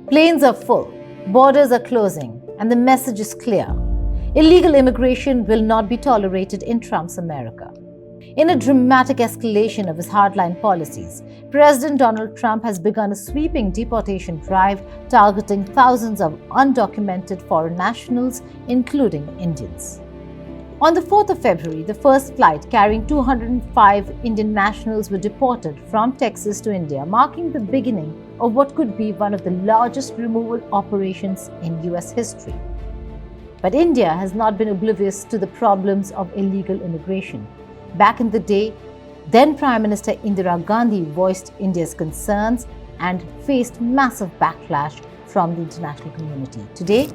Planes are full, borders are closing, and the message is clear. Illegal immigration will not be tolerated in Trump's America. In a dramatic escalation of his hardline policies, President Donald Trump has begun a sweeping deportation drive targeting thousands of undocumented foreign nationals, including Indians. On the 4th of February, the first flight carrying 205 Indian nationals were deported from Texas to India, marking the beginning of what could be one of the largest removal operations in US history. But India has not been oblivious to the problems of illegal immigration. Back in the day, then Prime Minister Indira Gandhi voiced India's concerns and faced massive backlash from the international community. Today,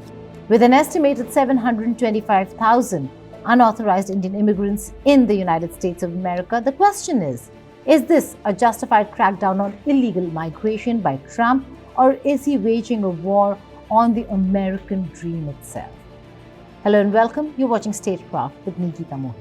with an estimated 725,000 unauthorized Indian immigrants in the United States of America, the question is this a justified crackdown on illegal migration by Trump, or is he waging a war on the American dream itself? Hello and welcome. You're watching Statecraft with me, Geeta Mohan.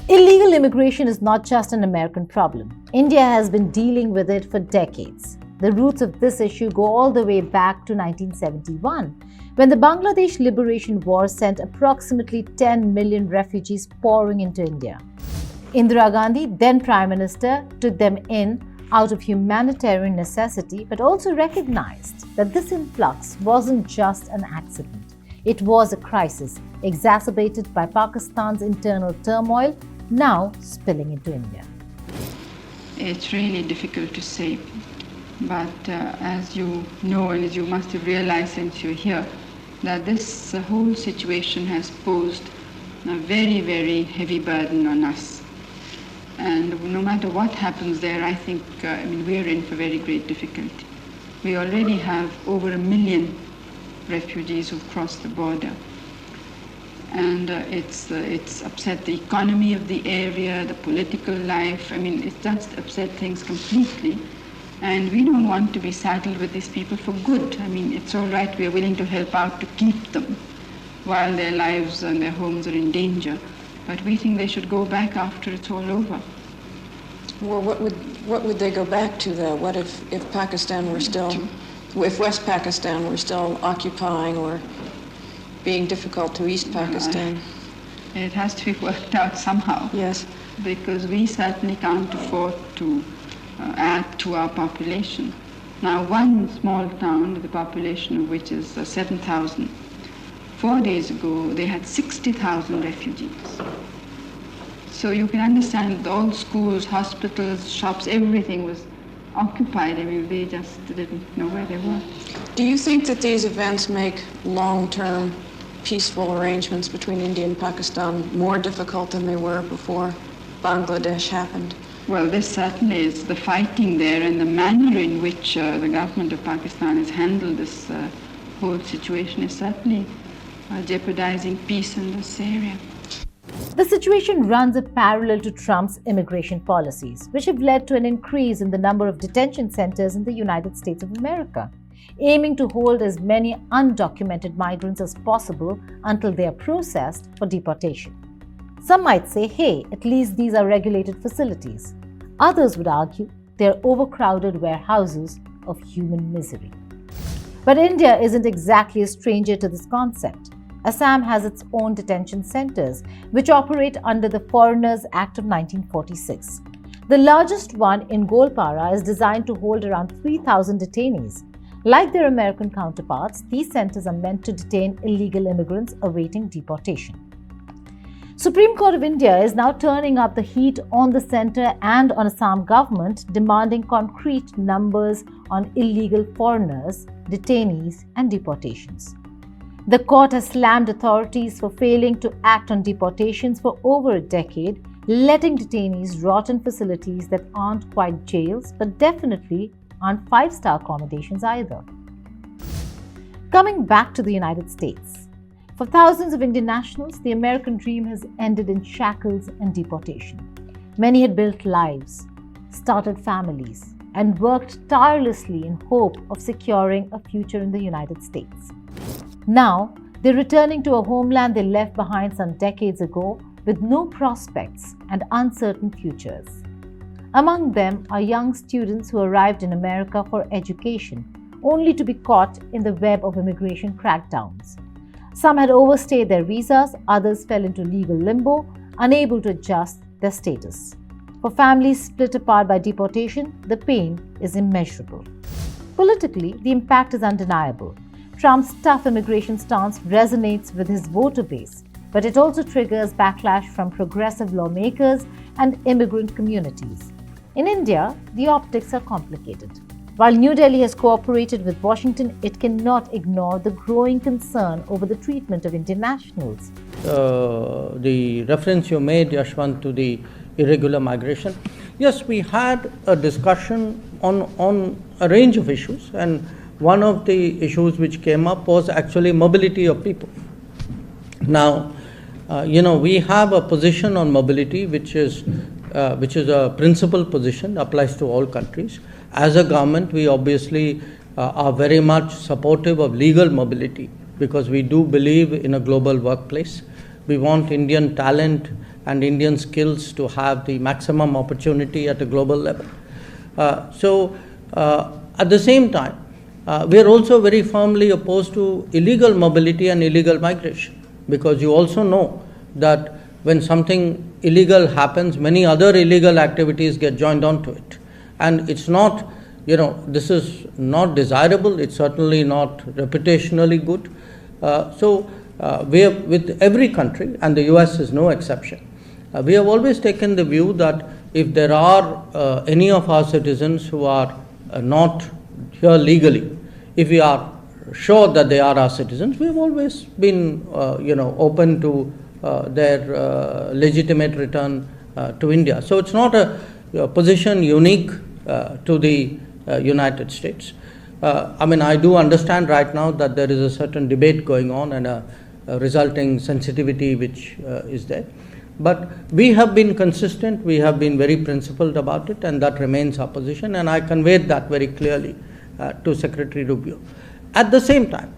Illegal immigration is not just an American problem. India has been dealing with it for decades. The roots of this issue go all the way back to 1971, when the Bangladesh Liberation War sent approximately 10 million refugees pouring into India. Indira Gandhi, then Prime Minister, took them in out of humanitarian necessity, but also recognized that this influx wasn't just an accident. It was a crisis exacerbated by Pakistan's internal turmoil, now spilling into India. It's really difficult to say, but as you know and as you must have realized since you're here, that this whole situation has posed a very, very heavy burden on us. And no matter what happens there, I think we're in for very great difficulty. We already have over 1 million refugees who've crossed the border. And it's upset the economy of the area, the political life. It's just upset things completely. And we don't want to be saddled with these people for good. It's all right, we're willing to help out to keep them while their lives and their homes are in danger. But we think they should go back after it's all over. Well, what would they go back to, though? What if Pakistan were still, if West Pakistan were still occupying or being difficult to East Pakistan? It has to be worked out somehow. Yes. Because we certainly can't afford to add to our population. Now, one small town, the population of which is 7,000, 4 days ago, they had 60,000 refugees. So you can understand that all schools, hospitals, shops, everything was occupied. They just didn't know where they were. Do you think that these events make long-term peaceful arrangements between India and Pakistan more difficult than they were before Bangladesh happened? Well, this certainly is. The fighting there and the manner in which the government of Pakistan has handled this whole situation is certainly jeopardizing peace in this area. The situation runs a parallel to Trump's immigration policies, which have led to an increase in the number of detention centers in the United States of America, aiming to hold as many undocumented migrants as possible until they are processed for deportation. Some might say, hey, at least these are regulated facilities. Others would argue they're overcrowded warehouses of human misery. But India isn't exactly a stranger to this concept. Assam has its own detention centers, which operate under the Foreigners Act of 1946. The largest one in Golpara is designed to hold around 3,000 detainees. Like their American counterparts, these centers are meant to detain illegal immigrants awaiting deportation. Supreme Court of India is now turning up the heat on the center and on Assam government, demanding concrete numbers on illegal foreigners, detainees, and deportations. The court has slammed authorities for failing to act on deportations for over a decade, letting detainees rot in facilities that aren't quite jails, but definitely aren't five-star accommodations either. Coming back to the United States, for thousands of Indian nationals, the American dream has ended in shackles and deportation. Many had built lives, started families, and worked tirelessly in hope of securing a future in the United States. Now, they're returning to a homeland they left behind some decades ago with no prospects and uncertain futures. Among them are young students who arrived in America for education, only to be caught in the web of immigration crackdowns. Some had overstayed their visas, others fell into legal limbo, unable to adjust their status. For families split apart by deportation, the pain is immeasurable. Politically, the impact is undeniable. Trump's tough immigration stance resonates with his voter base, but it also triggers backlash from progressive lawmakers and immigrant communities. In India, the optics are complicated. While New Delhi has cooperated with Washington, it cannot ignore the growing concern over the treatment of Indian nationals. The reference you made, Yashwant, to the irregular migration. Yes, we had a discussion on a range of issues, and one of the issues which came up was actually mobility of people. Now, we have a position on mobility which is a principal position, applies to all countries. As a government, we obviously are very much supportive of legal mobility because we do believe in a global workplace. We want Indian talent and Indian skills to have the maximum opportunity at a global level. At the same time, we are also very firmly opposed to illegal mobility and illegal migration, because you also know that when something illegal happens, many other illegal activities get joined onto it. And it's not, this is not desirable, it's certainly not reputationally good. We have, with every country, and the US is no exception, we have always taken the view that if there are any of our citizens who are not here legally, if we are sure that they are our citizens, we have always been, open to their legitimate return to India. So it's not a position unique to the United States. I do understand right now that there is a certain debate going on and a resulting sensitivity which is there. But we have been consistent, we have been very principled about it, and that remains our position, and I conveyed that very clearly to Secretary Rubio. At the same time,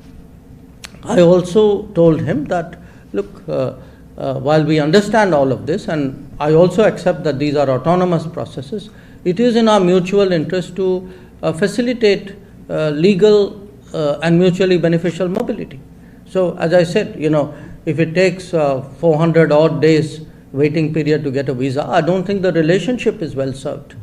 I also told him that, look, while we understand all of this, and I also accept that these are autonomous processes, it is in our mutual interest to facilitate legal and mutually beneficial mobility. So, as I said, if it takes 400 odd days waiting period to get a visa, I don't think the relationship is well served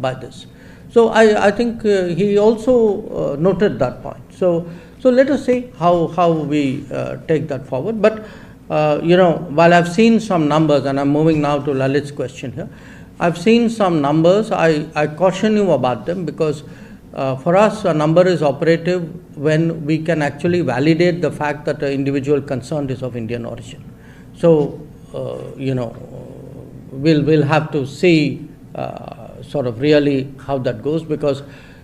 by this. So I think he also noted that point. So let us see how we take that forward. But while I've seen some numbers, and I'm moving now to Lalit's question here, I've seen some numbers. I caution you about them because for us a number is operative when we can actually validate the fact that the individual concerned is of Indian origin. So we'll have to see sort of really how that goes, because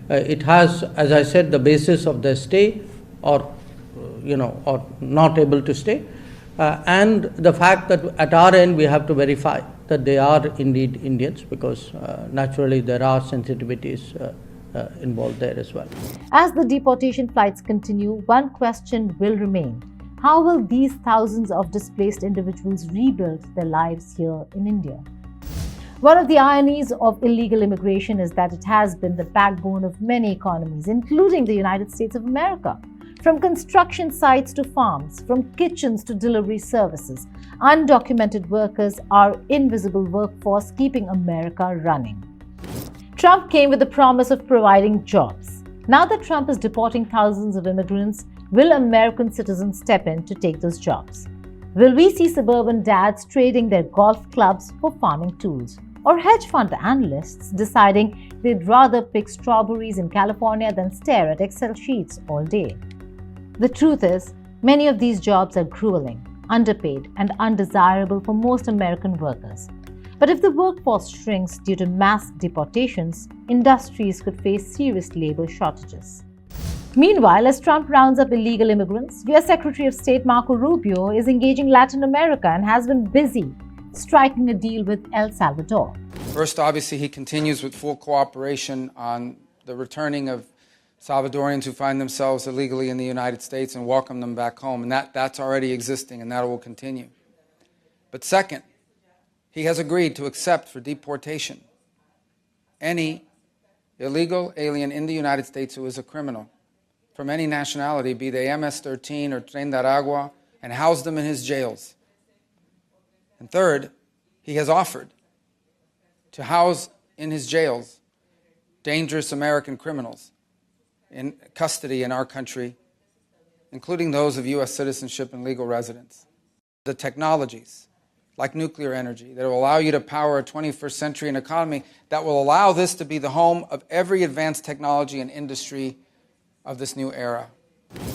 it has, as I said, the basis of their stay or not able to stay, and the fact that at our end we have to verify that they are indeed Indians, because naturally there are sensitivities involved there as well. As the deportation flights continue, one question will remain. How will these thousands of displaced individuals rebuild their lives here in India? One of the ironies of illegal immigration is that it has been the backbone of many economies, including the United States of America. From construction sites to farms, from kitchens to delivery services, undocumented workers are invisible workforce keeping America running. Trump came with the promise of providing jobs. Now that Trump is deporting thousands of immigrants, will American citizens step in to take those jobs? Will we see suburban dads trading their golf clubs for farming tools? Or hedge fund analysts deciding they'd rather pick strawberries in California than stare at Excel sheets all day? The truth is, many of these jobs are grueling, underpaid, and undesirable for most American workers. But if the workforce shrinks due to mass deportations, industries could face serious labor shortages. Meanwhile, as Trump rounds up illegal immigrants, US Secretary of State Marco Rubio is engaging Latin America and has been busy striking a deal with El Salvador. First, obviously, he continues with full cooperation on the returning of Salvadorians who find themselves illegally in the United States and welcome them back home. And that's already existing, and that will continue. But second, he has agreed to accept for deportation any illegal alien in the United States who is a criminal from any nationality, be they MS-13 or Tren de Aragua, and house them in his jails. And third, he has offered to house in his jails dangerous American criminals in custody in our country, including those of U.S. citizenship and legal residence. The technologies, like nuclear energy, that will allow you to power a 21st century economy, that will allow this to be the home of every advanced technology and industry of this new era.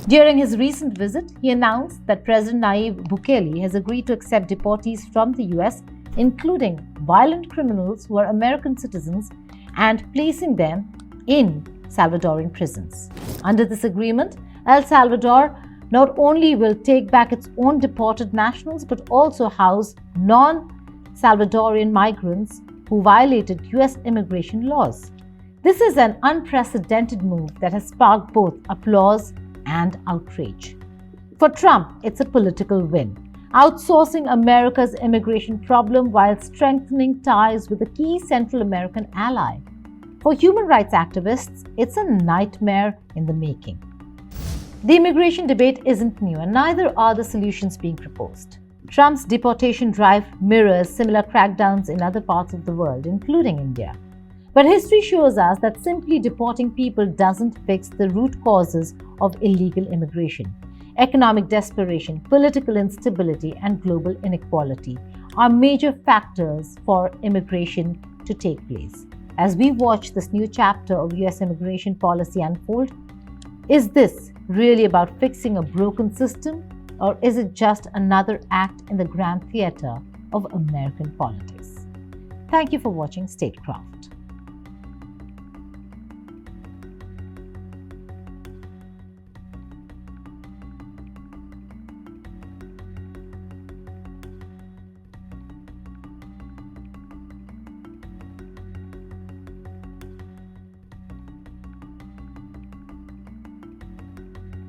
During his recent visit, he announced that President Nayib Bukele has agreed to accept deportees from the US, including violent criminals who are American citizens, and placing them in Salvadoran prisons. Under this agreement, El Salvador not only will take back its own deported nationals, but also house non-Salvadorian migrants who violated US immigration laws. This is an unprecedented move that has sparked both applause and outrage. For Trump, it's a political win, outsourcing America's immigration problem while strengthening ties with a key Central American ally. For human rights activists, it's a nightmare in the making. The immigration debate isn't new, and neither are the solutions being proposed. Trump's deportation drive mirrors similar crackdowns in other parts of the world, including India. But history shows us that simply deporting people doesn't fix the root causes of illegal immigration. Economic desperation, political instability, and global inequality are major factors for immigration to take place. As we watch this new chapter of US immigration policy unfold, is this really about fixing a broken system, or is it just another act in the grand theater of American politics? Thank you for watching Statecraft.